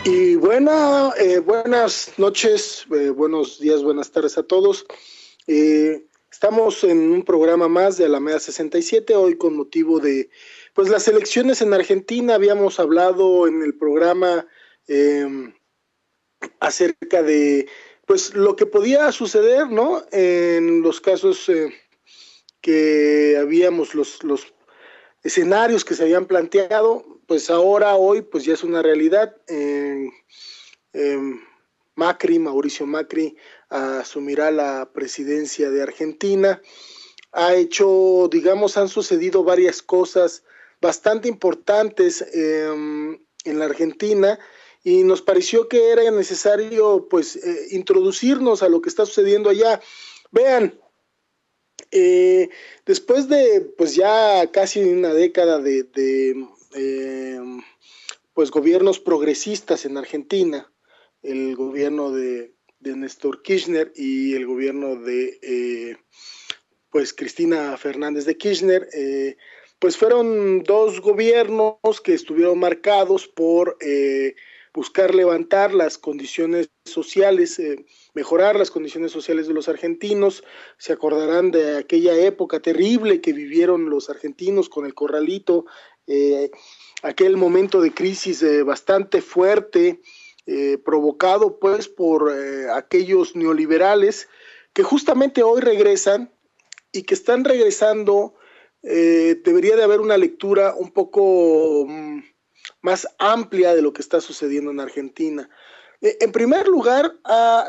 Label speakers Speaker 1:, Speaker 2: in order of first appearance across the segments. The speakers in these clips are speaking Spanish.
Speaker 1: Y buenas noches, buenos días, buenas tardes a todos. Estamos en un programa más de Alameda 67, hoy con motivo de pues las elecciones en Argentina. Habíamos hablado en el programa acerca de pues lo que podía suceder, ¿no? En los casos que habíamos los escenarios que se habían planteado, pues ahora, hoy, pues ya es una realidad. Eh, Mauricio Macri, asumirá la presidencia de Argentina. Ha hecho, digamos, han sucedido varias cosas bastante importantes en la Argentina y nos pareció que era necesario, pues, introducirnos a lo que está sucediendo allá. Vean, eh, después de, pues, ya casi una década de pues, gobiernos progresistas en Argentina, el gobierno de Néstor Kirchner y el gobierno de pues Cristina Fernández de Kirchner, pues fueron dos gobiernos que estuvieron marcados por buscar levantar las condiciones sociales, mejorar las condiciones sociales de los argentinos. Se acordarán de aquella época terrible que vivieron los argentinos con el corralito, aquel momento de crisis bastante fuerte, provocado pues por aquellos neoliberales que justamente hoy regresan y que están regresando. Debería de haber una lectura un poco más amplia de lo que está sucediendo en Argentina. En primer lugar,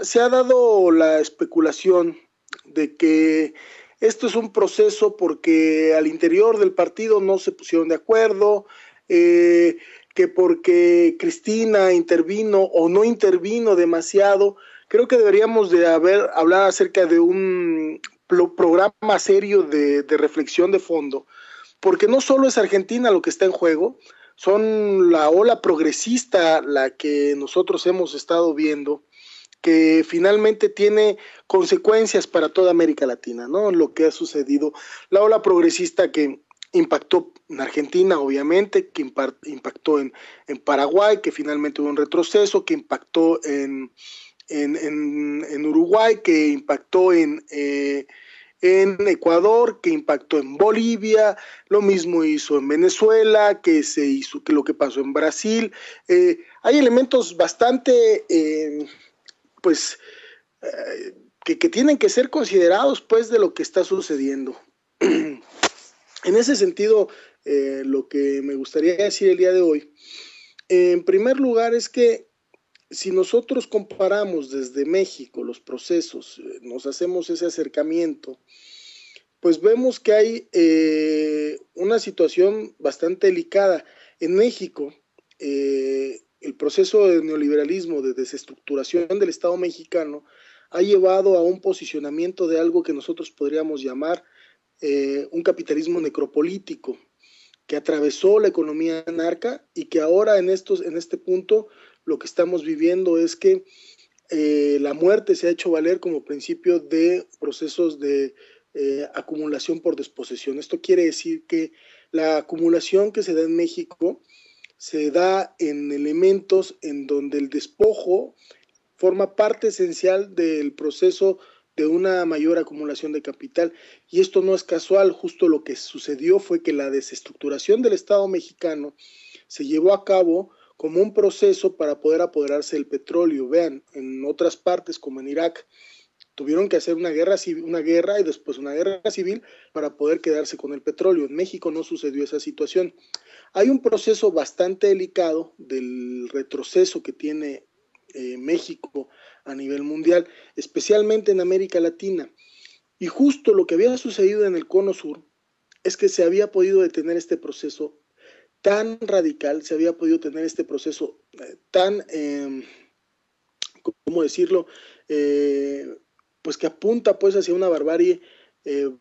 Speaker 1: se ha dado la especulación de que esto es un proceso porque al interior del partido no se pusieron de acuerdo, que porque Cristina intervino o no intervino demasiado. Creo que deberíamos de hablar acerca de un programa serio de reflexión de fondo, porque no solo es Argentina lo que está en juego, son la ola progresista la que nosotros hemos estado viendo, que finalmente tiene consecuencias para toda América Latina, ¿no? Lo que ha sucedido, la ola progresista que impactó en Argentina, obviamente, que impactó en Paraguay, que finalmente hubo un retroceso, que impactó en Uruguay, que impactó en Ecuador, que impactó en Bolivia, lo mismo hizo en Venezuela, que se hizo, que lo que pasó en Brasil. Hay elementos bastante, pues, que tienen que ser considerados, pues, de lo que está sucediendo. En ese sentido, lo que me gustaría decir el día de hoy, en primer lugar, es que si nosotros comparamos desde México los procesos, nos hacemos ese acercamiento, pues vemos que hay una situación bastante delicada. En México, el proceso de neoliberalismo, de desestructuración del Estado mexicano, ha llevado a un posicionamiento de algo que nosotros podríamos llamar un capitalismo necropolítico, que atravesó la economía narca y que ahora en este punto lo que estamos viviendo es que la muerte se ha hecho valer como principio de procesos de acumulación por desposesión. Esto quiere decir que la acumulación que se da en México se da en elementos en donde el despojo forma parte esencial del proceso de una mayor acumulación de capital. Y esto no es casual, justo lo que sucedió fue que la desestructuración del Estado mexicano se llevó a cabo como un proceso para poder apoderarse del petróleo. Vean, en otras partes como en Irak, tuvieron que hacer una guerra y después una guerra civil para poder quedarse con el petróleo. En México no sucedió esa situación. Hay un proceso bastante delicado del retroceso que tiene México a nivel mundial, especialmente en América Latina. Y justo lo que había sucedido en el Cono Sur es que se había podido detener este proceso tan radical, se había podido tener este proceso tan, ¿cómo decirlo? Pues que apunta pues hacia una barbarie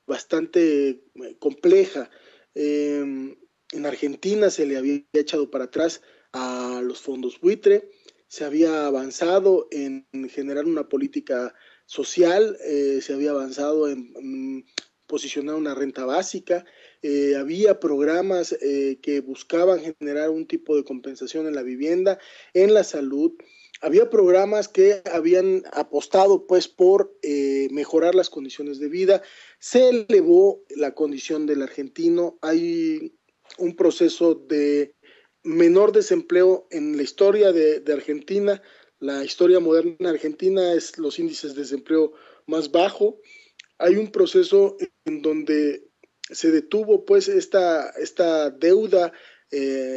Speaker 1: bastante compleja. En Argentina se le había echado para atrás a los fondos buitre, se había avanzado en generar una política social, se había avanzado en posicionar una renta básica, había programas que buscaban generar un tipo de compensación en la vivienda, en la salud. Había programas que habían apostado pues por mejorar las condiciones de vida. Se elevó la condición del argentino. Hay un proceso de menor desempleo en la historia de Argentina. La historia moderna argentina es los índices de desempleo más bajo. Hay un proceso en donde se detuvo pues esta deuda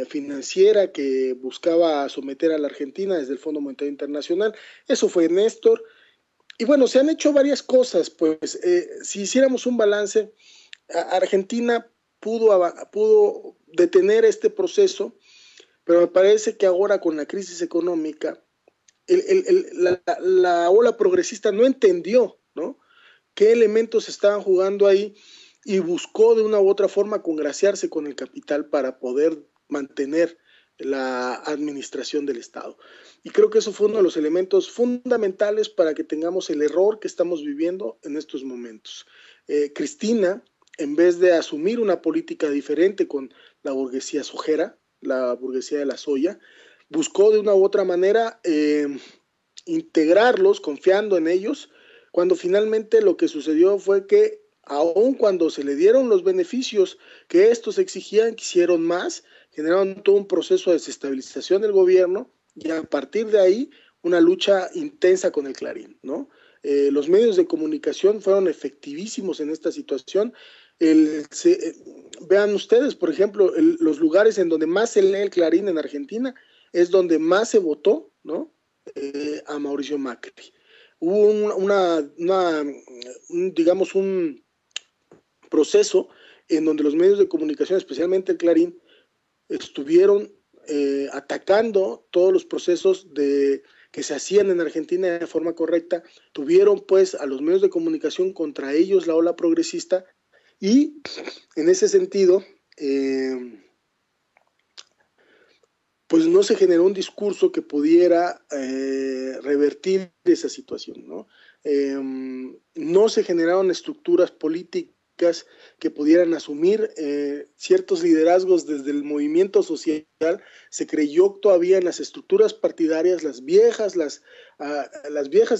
Speaker 1: financiera que buscaba someter a la Argentina desde el Fondo Monetario Internacional. Eso fue Néstor. Y bueno, se han hecho varias cosas, pues si hiciéramos un balance, Argentina pudo detener este proceso, pero me parece que ahora con la crisis económica, la ola progresista no entendió, ¿no?, qué elementos estaban jugando ahí y buscó de una u otra forma congraciarse con el capital para poder mantener la administración del Estado. Y creo que eso fue uno de los elementos fundamentales para que tengamos el error que estamos viviendo en estos momentos. Cristina, en vez de asumir una política diferente con la burguesía sojera, la burguesía de la soya, buscó de una u otra manera integrarlos, confiando en ellos, cuando finalmente lo que sucedió fue que aun cuando se le dieron los beneficios que estos exigían, quisieron más, generaron todo un proceso de desestabilización del gobierno y a partir de ahí una lucha intensa con el Clarín, ¿no? Los medios de comunicación fueron efectivísimos en esta situación. Vean ustedes, por ejemplo, los lugares en donde más se lee el Clarín en Argentina es donde más se votó, ¿no?, a Mauricio Macri. Hubo digamos, un proceso en donde los medios de comunicación, especialmente el Clarín, estuvieron atacando todos los procesos que se hacían en Argentina de forma correcta. Tuvieron pues a los medios de comunicación contra ellos la ola progresista y en ese sentido pues no se generó un discurso que pudiera revertir esa situación, ¿no? No se generaron estructuras políticas que pudieran asumir ciertos liderazgos desde el movimiento social. Se creyó todavía en las estructuras partidarias, las viejas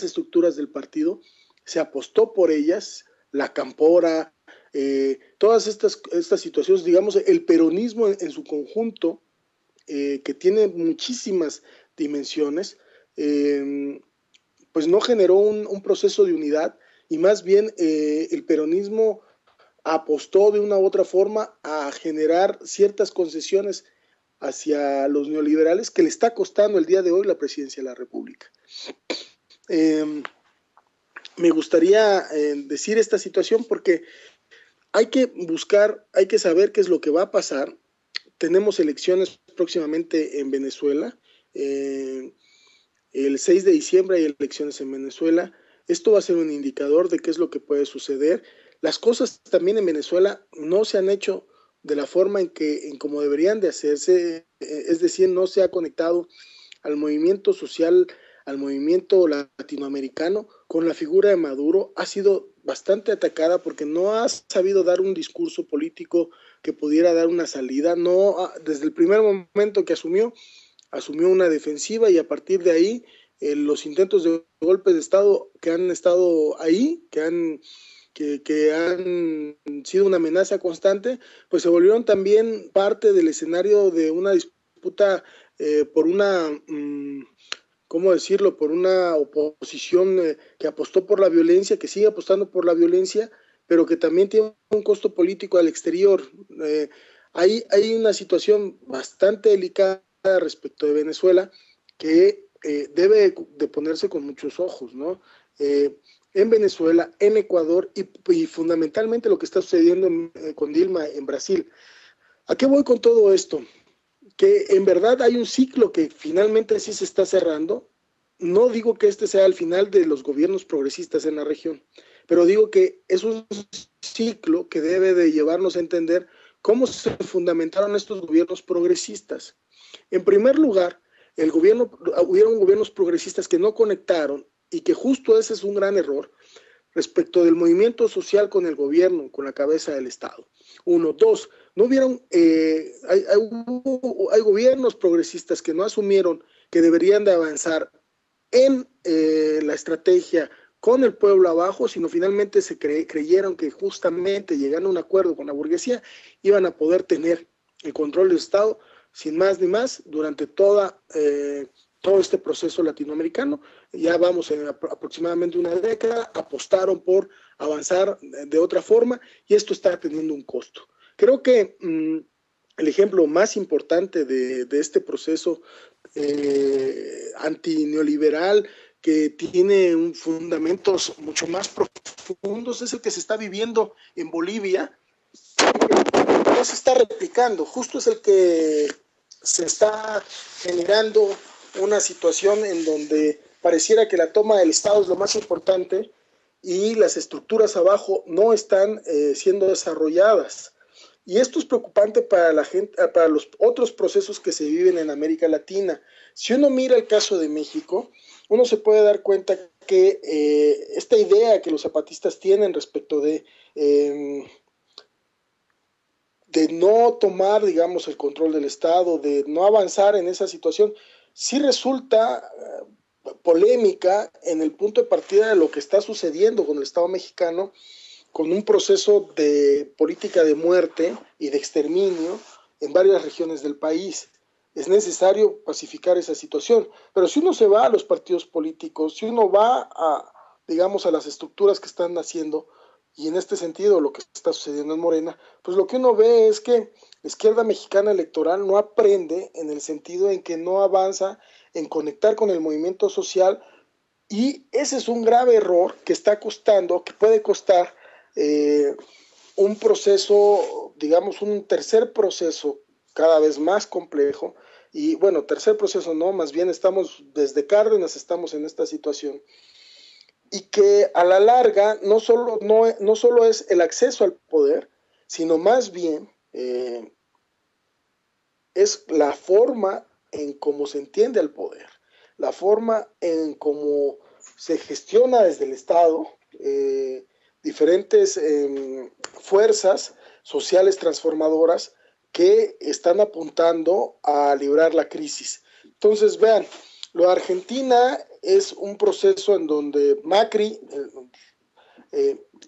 Speaker 1: estructuras del partido, se apostó por ellas, la Cámpora, todas estas situaciones, digamos, el peronismo en su conjunto, que tiene muchísimas dimensiones, pues no generó un proceso de unidad y más bien el peronismo apostó de una u otra forma a generar ciertas concesiones hacia los neoliberales que le está costando el día de hoy la presidencia de la República. Me gustaría decir esta situación porque hay que buscar, hay que saber qué es lo que va a pasar. Tenemos elecciones próximamente en Venezuela. El 6 de diciembre hay elecciones en Venezuela. Esto va a ser un indicador de qué es lo que puede suceder. Las cosas también en Venezuela no se han hecho de la forma en como deberían de hacerse, es decir, no se ha conectado al movimiento social, al movimiento latinoamericano con la figura de Maduro. Ha sido bastante atacada porque no ha sabido dar un discurso político que pudiera dar una salida. No, desde el primer momento que asumió una defensiva y a partir de ahí los intentos de golpes de Estado que han estado ahí, que han sido una amenaza constante, pues se volvieron también parte del escenario de una disputa por una, ¿cómo decirlo?, por una oposición que apostó por la violencia, que sigue apostando por la violencia, pero que también tiene un costo político al exterior. Hay una situación bastante delicada respecto de Venezuela que debe de ponerse con muchos ojos, ¿no? En Venezuela, en Ecuador y fundamentalmente lo que está sucediendo con Dilma en Brasil. ¿A qué voy con todo esto? Que en verdad hay un ciclo que finalmente sí se está cerrando. No digo que este sea el final de los gobiernos progresistas en la región, pero digo que es un ciclo que debe de llevarnos a entender cómo se fundamentaron estos gobiernos progresistas. En primer lugar, hubieron gobiernos progresistas que no conectaron y que justo ese es un gran error. respecto del movimiento social con el gobierno, con la cabeza del Estado. Uno. Dos, no hubieron, hay gobiernos progresistas que no asumieron que deberían de avanzar en la estrategia con el pueblo abajo, sino finalmente se creyeron que justamente llegando a un acuerdo con la burguesía iban a poder tener el control del Estado sin más ni más durante todo este proceso latinoamericano. Ya vamos en aproximadamente una década, apostaron por avanzar de otra forma y esto está teniendo un costo. Creo que el ejemplo más importante de este proceso antineoliberal que tiene fundamentos mucho más profundos es el que se está viviendo en Bolivia. No se está replicando, justo es el que se está generando una situación en donde pareciera que la toma del Estado es lo más importante y las estructuras abajo no están siendo desarrolladas. Y esto es preocupante para la gente, para los otros procesos que se viven en América Latina. Si uno mira el caso de México, uno se puede dar cuenta que esta idea que los zapatistas tienen respecto de no tomar, digamos, el control del Estado, de no avanzar en esa situación, sí resulta polémica en el punto de partida de lo que está sucediendo con el Estado mexicano, con un proceso de política de muerte y de exterminio en varias regiones del país. Es necesario pacificar esa situación, pero si uno se va a los partidos políticos, si uno va digamos, a las estructuras que están naciendo, y en este sentido lo que está sucediendo en Morena, pues lo que uno ve es que la izquierda mexicana electoral no aprende en el sentido en que no avanza en conectar con el movimiento social, y ese es un grave error que está costando, que puede costar un proceso, digamos, un tercer proceso cada vez más complejo. Y bueno, tercer proceso no, más bien estamos desde Cárdenas, estamos en esta situación, y que a la larga no solo es el acceso al poder, sino más bien es la forma en cómo se entiende al poder, la forma en cómo se gestiona desde el Estado, diferentes fuerzas sociales transformadoras que están apuntando a librar la crisis. Entonces, vean, lo de Argentina es un proceso en donde Macri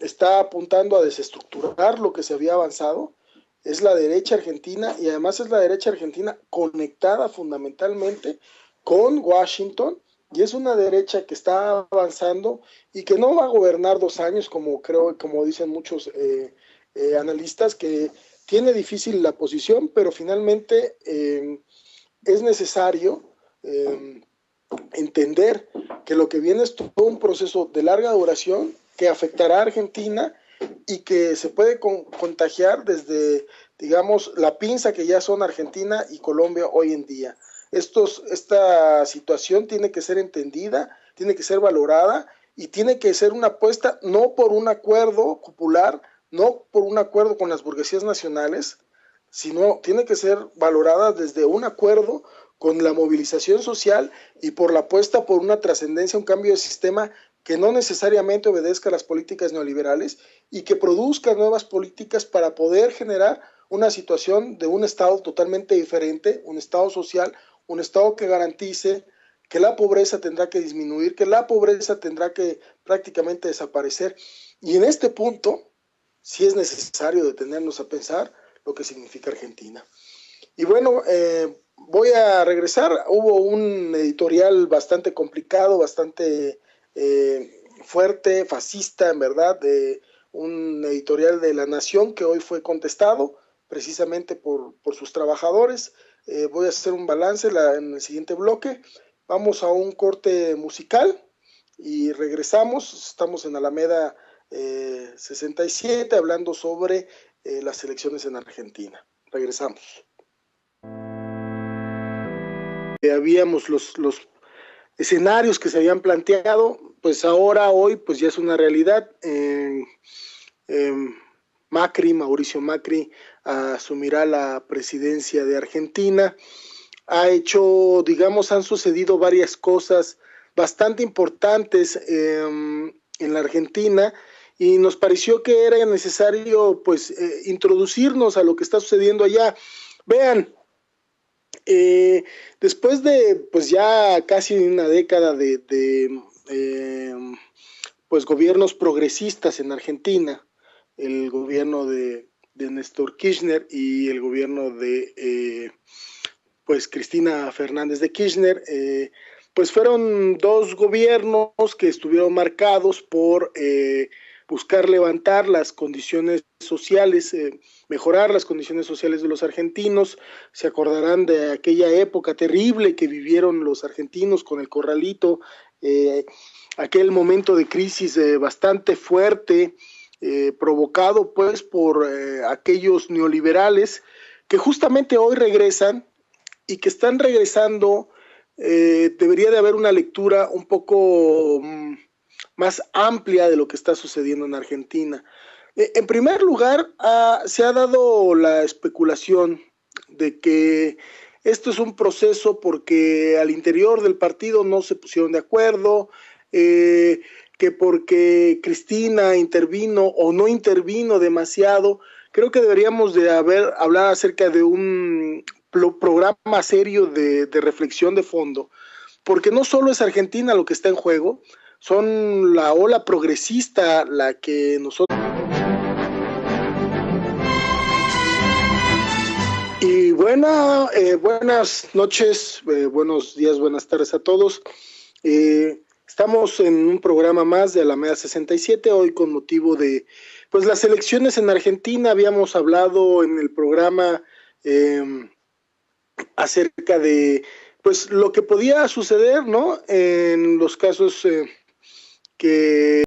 Speaker 1: está apuntando a desestructurar lo que se había avanzado. Es la derecha argentina, y además es la derecha argentina conectada fundamentalmente con Washington, y es una derecha que está avanzando y que no va a gobernar 2 años, como dicen muchos analistas, que tiene difícil la posición, pero finalmente es necesario entender que lo que viene es todo un proceso de larga duración que afectará a Argentina y que se puede contagiar desde, digamos, la pinza que ya son Argentina y Colombia hoy en día. Esta situación tiene que ser entendida, tiene que ser valorada y tiene que ser una apuesta no por un acuerdo popular, no por un acuerdo con las burguesías nacionales, sino tiene que ser valorada desde un acuerdo con la movilización social y por la apuesta por una trascendencia, un cambio de sistema que no necesariamente obedezca a las políticas neoliberales y que produzca nuevas políticas para poder generar una situación de un Estado totalmente diferente, un Estado social, un Estado que garantice que la pobreza tendrá que disminuir, que la pobreza tendrá que prácticamente desaparecer. Y en este punto sí es necesario detenernos a pensar lo que significa Argentina. Y bueno, voy a regresar. Hubo un editorial bastante complicado, bastante fuerte, fascista, en verdad, de un editorial de La Nación que hoy fue contestado precisamente por sus trabajadores. Voy a hacer un balance en el siguiente bloque. Vamos a un corte musical y regresamos. Estamos en Alameda 67 hablando sobre las elecciones en Argentina. Regresamos. Habíamos los escenarios que se habían planteado, pues hoy, pues ya es una realidad. Mauricio Macri, asumirá la presidencia de Argentina. Han sucedido varias cosas bastante importantes en la Argentina, y nos pareció que era necesario pues introducirnos a lo que está sucediendo allá. Vean, después de pues ya casi una década de pues gobiernos progresistas en Argentina, el gobierno de Néstor Kirchner y el gobierno de pues Cristina Fernández de Kirchner, pues fueron dos gobiernos que estuvieron marcados por buscar levantar las condiciones sociales, mejorar las condiciones sociales de los argentinos. Se acordarán de aquella época terrible que vivieron los argentinos con el corralito, aquel momento de crisis bastante fuerte, provocado pues por aquellos neoliberales que justamente hoy regresan y que están regresando. Debería de haber una lectura un poco más amplia de lo que está sucediendo en Argentina. En primer lugar, se ha dado la especulación de que esto es un proceso porque al interior del partido no se pusieron de acuerdo, que porque Cristina intervino o no intervino demasiado. Creo que deberíamos de hablar acerca de un programa serio de reflexión de fondo, porque no solo es Argentina lo que está en juego, son la ola progresista la que nosotros... Y buenas noches, buenos días, buenas tardes a todos. Estamos en un programa más de Alameda 67, hoy con motivo de pues las elecciones en Argentina. Habíamos hablado en el programa acerca de pues lo que podía suceder, ¿no? En los casos que